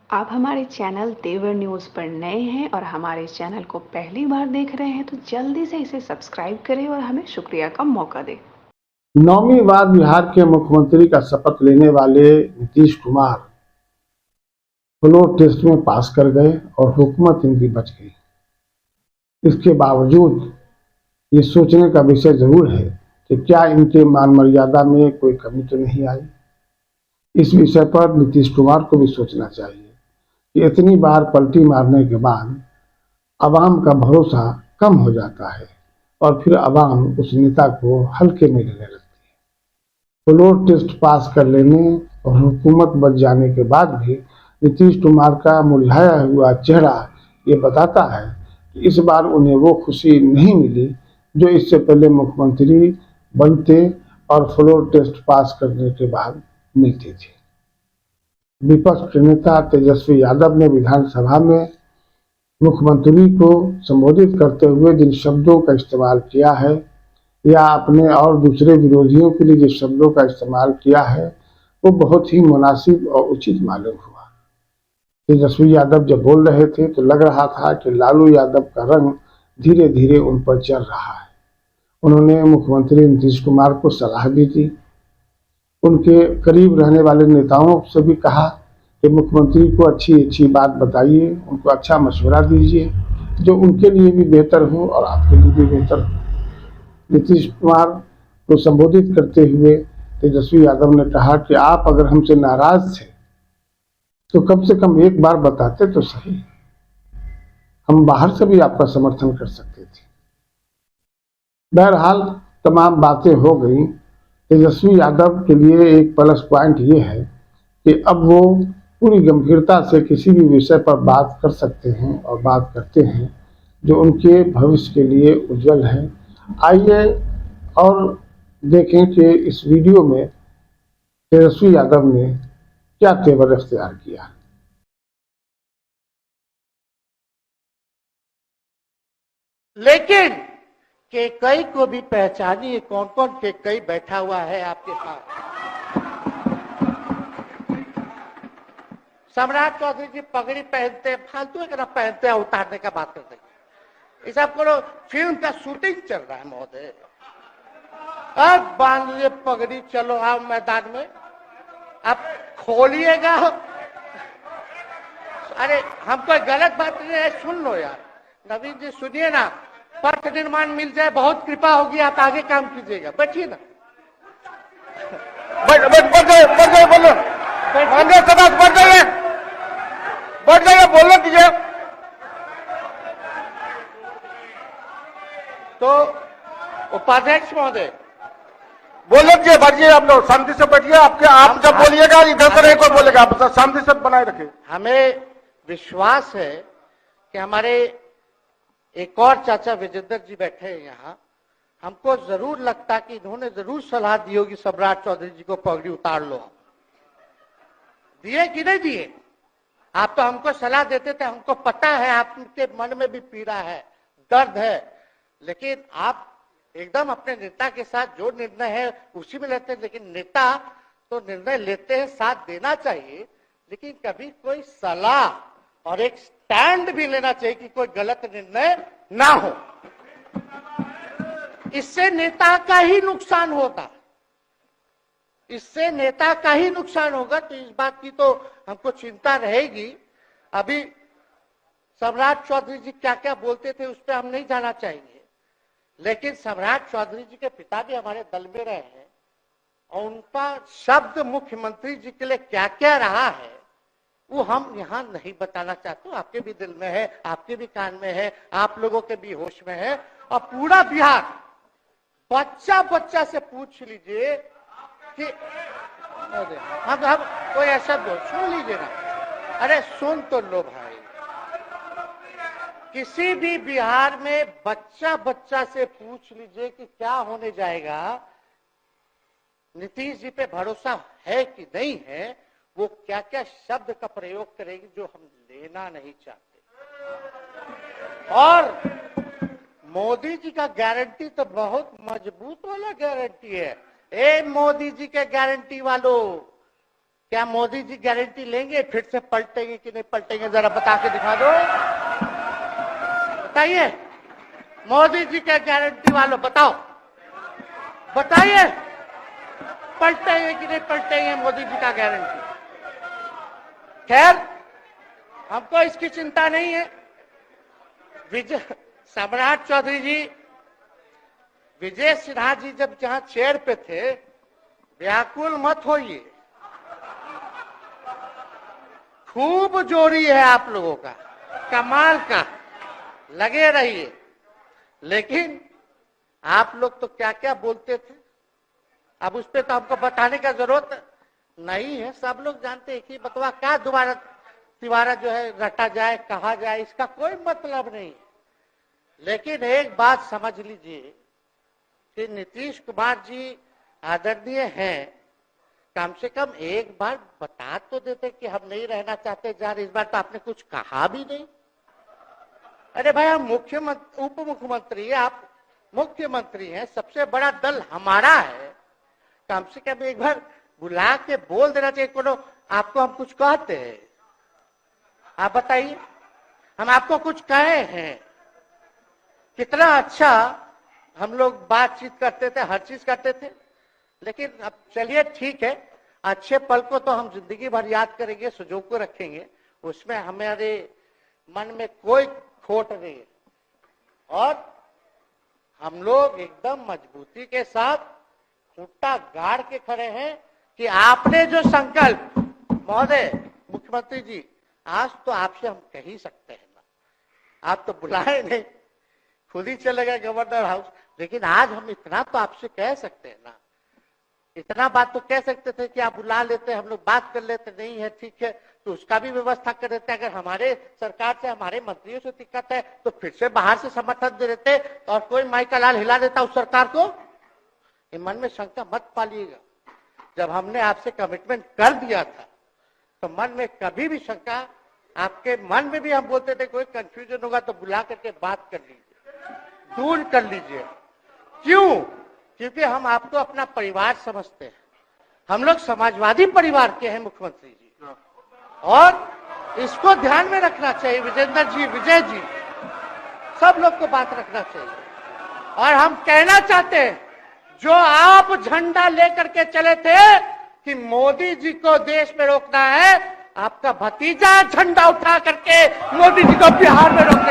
आप हमारे चैनल तेवर न्यूज़ पर नए हैं और हमारे चैनल को पहली बार देख रहे हैं तो जल्दी से इसे सब्सक्राइब करें और हमें शुक्रिया का मौका दें। 9वीं बार बिहार के मुख्यमंत्री का शपथ लेने वाले नीतीश कुमार फ्लोर टेस्ट में पास कर गए और हुकूमत इनकी बच गई। इसके बावजूद ये सोचने का विषय जरूर है कि क्या इनके मान मर्यादा में कोई कमी तो नहीं आई। इस विषय पर नीतीश कुमार को भी सोचना चाहिए कि इतनी बार पलटी मारने के बाद अवाम का भरोसा कम हो जाता है और फिर अवाम उस नेता को हल्के में लेने लगती है। फ्लोर टेस्ट पास कर लेने और हुकूमत बच जाने के बाद भी नीतीश कुमार का मुरझाया हुआ चेहरा ये बताता है कि इस बार उन्हें वो खुशी नहीं मिली जो इससे पहले मुख्यमंत्री बनते और फ्लोर टेस्ट पास करने के बाद मिलती थी। विपक्ष के नेता तेजस्वी यादव ने विधानसभा में मुख्यमंत्री को संबोधित करते हुए जिन शब्दों का इस्तेमाल किया है या अपने और दूसरे विरोधियों के लिए जिन शब्दों का इस्तेमाल किया है वो बहुत ही मुनासिब और उचित मालूम हुआ। तेजस्वी यादव जब बोल रहे थे तो लग रहा था कि लालू यादव का रंग धीरे धीरे उन पर चढ़ रहा है। उन्होंने मुख्यमंत्री नीतीश कुमार को सलाह भी दी। उनके करीब रहने वाले नेताओं से भी कहा कि मुख्यमंत्री को अच्छी अच्छी बात बताइए, उनको अच्छा मशवरा दीजिए जो उनके लिए भी बेहतर हो और आपके लिए भी बेहतर हो। नीतीश कुमार को संबोधित करते हुए तेजस्वी यादव ने कहा कि आप अगर हमसे नाराज थे तो कम से कम एक बार बताते तो सही, हम बाहर से भी आपका समर्थन कर सकते थे। बहरहाल तमाम बातें हो गई। तेजस्वी यादव के लिए एक प्लस पॉइंट ये है कि अब वो पूरी गंभीरता से किसी भी विषय पर बात कर सकते हैं और बात करते हैं जो उनके भविष्य के लिए उज्जवल है। आइए और देखें कि इस वीडियो में तेजस्वी यादव ने क्या तेवर इख्तियार किया। लेकिन केकई को भी पहचानिए, कौन कौन केकई बैठा हुआ है आपके साथ। सम्राट चौधरी जी पगड़ी पहनते, फालतू एक पहनते हैं, उतारने का बात करते हैं। ये सब करो, फिल्म का शूटिंग चल रहा है महोदय। अब बांध लिए पगड़ी, चलो आओ मैदान में। अब खोलिएगा। अरे हम कोई गलत बात नहीं है, सुन लो यार। नवीन जी सुनिए ना, पथ निर्माण मिल जाए, बहुत कृपा होगी, आप आगे काम कीजिएगा। बैठिए ना, बढ़ जाइए, बोलो, बढ़ जाइए, बोलो कीजिए। तो उपाध्यक्ष महोदय बोलो कीजिए, बैठिए, आप लोग शांति से बैठिए। आप जब बोलिएगा इधर से नहीं कोई बोलेगा, आप शांति से बनाए रखिए। हमें विश्वास है कि हमारे एक और चाचा विजेंद्र जी बैठे हैं यहाँ, हमको जरूर लगता कि इन्होंने जरूर सलाह दी होगी सम्राट चौधरी जी को पगड़ी उतार लो। दिए कि नहीं दिए? आप तो हमको सलाह देते थे, हमको पता है आपके मन में भी पीड़ा है, दर्द है, लेकिन आप एकदम अपने नेता के साथ जो निर्णय है उसी में लेते हैं। लेकिन नेता तो निर्णय लेते हैं, साथ देना चाहिए, लेकिन कभी कोई सलाह और एक स्टैंड भी लेना चाहिए कि कोई गलत निर्णय ना हो। इससे नेता का ही नुकसान होगा, इससे नेता का ही नुकसान होगा। तो इस बात की तो हमको चिंता रहेगी। अभी सम्राट चौधरी जी क्या क्या बोलते थे उस पर हम नहीं जाना चाहेंगे, लेकिन सम्राट चौधरी जी के पिता भी हमारे दल में रहे हैं और उनका शब्द मुख्यमंत्री जी के लिए क्या क्या रहा है वो हम यहाँ नहीं बताना चाहते। आपके भी दिल में है, आपके भी कान में है, आप लोगों के भी होश में है, और पूरा बिहार बच्चा बच्चा से पूछ लीजिए कि हम कोई ऐसा बोल, सुन लीजिए ना। अरे सुन तो लो भाई, किसी भी बिहार में बच्चा बच्चा से पूछ लीजिए कि क्या होने जाएगा, नीतीश जी पे भरोसा है कि नहीं है, वो क्या क्या शब्द का प्रयोग करेगी जो हम लेना नहीं चाहते। और मोदी जी का गारंटी तो बहुत मजबूत वाला गारंटी है। ए मोदी जी के गारंटी वालों, क्या मोदी जी गारंटी लेंगे फिर से पलटेंगे कि नहीं पलटेंगे? जरा बता के दिखा दो, बताइए। मोदी जी के गारंटी वालों बताओ, बताइए पलटेंगे कि नहीं पलटेंगे मोदी जी का गारंटी? खैर, हमको इसकी चिंता नहीं है। विजय सम्राट चौधरी जी, विजय सिन्हा जी जब जहां चेयर पे थे, व्याकुल मत होइए, खूब जोड़ी है आप लोगों का, कमाल का, लगे रहिए। लेकिन आप लोग तो क्या क्या बोलते थे, अब उस पर तो हमको बताने का जरूरत नहीं है, सब लोग जानते हैं कि बकवा क्या दोबारा तिवारा जो है रटा जाए, कहा जाए, इसका कोई मतलब नहीं है। लेकिन एक बात समझ लीजिए कि नीतीश कुमार जी आदरणीय हैं, कम से कम एक बार बता तो देते कि हम नहीं रहना चाहते जहां। इस बार तो आपने कुछ कहा भी नहीं। अरे भाई, हम मुख्यमंत्री, उप मुख्यमंत्री, आप मुख्यमंत्री हैं, सबसे बड़ा दल हमारा है, कम से कम एक बार बुला के बोल देना चाहिए। कोनो आपको हम कुछ कहते हैं? आप बताइए, हम आपको कुछ कहे हैं? कितना अच्छा हम लोग बातचीत करते थे, हर चीज करते थे। लेकिन अब चलिए ठीक है, अच्छे पल को तो हम जिंदगी भर याद करेंगे, सुजो को रखेंगे, उसमें हमारे मन में कोई खोट नहीं है। और हम लोग एकदम मजबूती के साथ खूंटा गाड़ के खड़े हैं कि आपने जो संकल्प, महोदय मुख्यमंत्री जी, आज तो आपसे हम कह ही सकते हैं ना, आप तो बुलाए नहीं, खुद ही चले गए गवर्नर हाउस, लेकिन आज हम इतना तो आपसे कह सकते हैं ना, इतना बात तो कह सकते थे कि आप बुला लेते, हम लोग बात कर लेते। नहीं है, ठीक है, तो उसका भी व्यवस्था कर देते। अगर हमारे सरकार से, हमारे मंत्रियों से दिक्कत है तो फिर से बाहर से समर्थन दे देते और कोई माई का लाल हिला देता उस सरकार को। ये मन में शंका मत पालिएगा, जब हमने आपसे कमिटमेंट कर दिया था तो मन में कभी भी शंका, आपके मन में भी हम बोलते थे कोई कंफ्यूजन होगा तो बुला करके बात कर लीजिए, दूर कर लीजिए। क्यों? क्योंकि हम आपको अपना परिवार समझते हैं। हम लोग समाजवादी परिवार के हैं मुख्यमंत्री जी, और इसको ध्यान में रखना चाहिए। विजेंद्र जी, विजय जी, सब लोग को बात रखना चाहिए। और हम कहना चाहते हैं, जो आप झंडा लेकर के चले थे कि मोदी जी को देश में रोकना है, आपका भतीजा झंडा उठा करके मोदी जी को बिहार में रोक